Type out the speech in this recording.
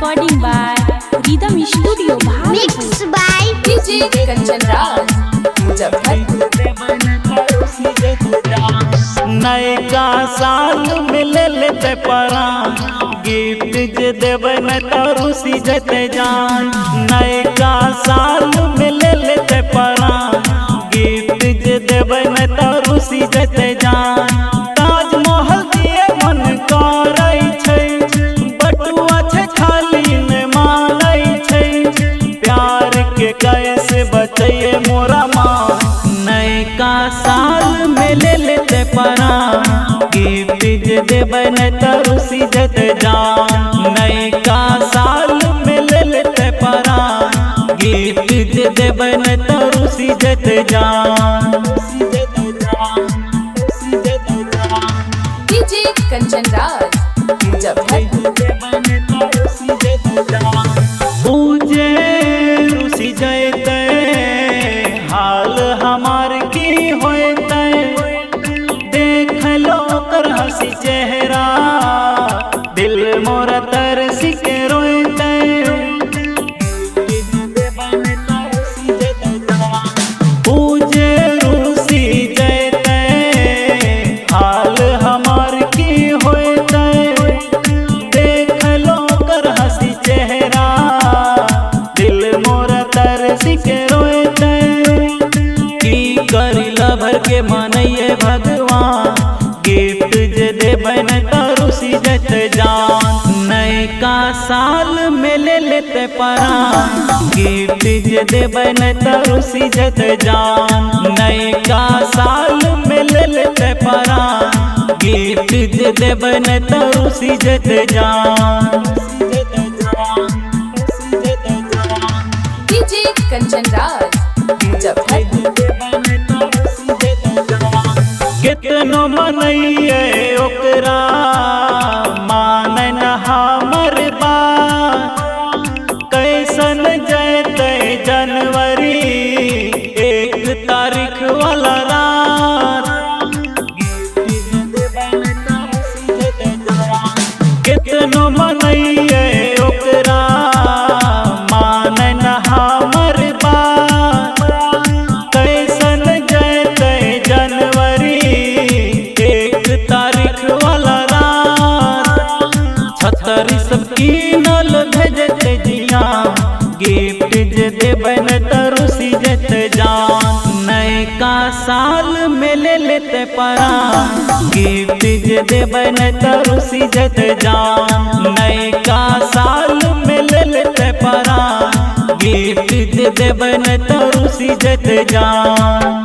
recording by Rhythm Studio Bhagalpur. Mixed by DJ Kanchan Raj, Muzaffarpur। नयका साल मिले लेते परा गिफ्ट जे देवे न तरुसी जते जान। नयका साल मिले लेते परा गिफ्ट जे देवे न तरुसी जते जान। ताजमहल दिए मन करै छै बटुआ छै खाली ने मानै छै। प्यार के कैसे बचैए मोरा माँ। नयका साल मिले लेते परा गिफ्ट जे देवे न तरुसी जते जान। नयका साल मिले लेते परा गिफ्ट जे देवे न तरुसी जते जान। DJ Kanchan Raj, Muzaffarpur। पूजे रुसी जैते हाल हमार की होते। देख लो कर हंसी चेहरा दिल मोरा तरसी के रोते। पूजे रुसी जैते हाल हमार की होते। देख लो कर हंसी चेहरा दिल मोरा तरसी के रोते। की करी लभर के मानइए भगवान गिफ्ट जे देवे न तरुसी जते जान। नयका साल मिले लेते परा गिफ्ट जे देवे न तरुसी जते जान। नयका साल मिले लेते परा गिफ्ट जे देवे न तरुसी जते जान। DJ Kanchan Raj, Muzaffarpur। कितनो मनइए ओकरा माने न हमर बात। कैसन जैते जनवरी 1 तारीख वाला रात। कितनो मनइए ओकरा माने न हमर बात। कैसन जैते जनवरी 1 तारीख वाला रात। छतरी सब कीनल भेजते जिया गिफ्ट जे देवे न तरुसी जते जान। नयका साल मिले लेते परा गिफ्ट जे देवे न तरुसी जते जान। नयका साल मिले लेते परा गिफ्ट जे देवे न तरुसी जते जान।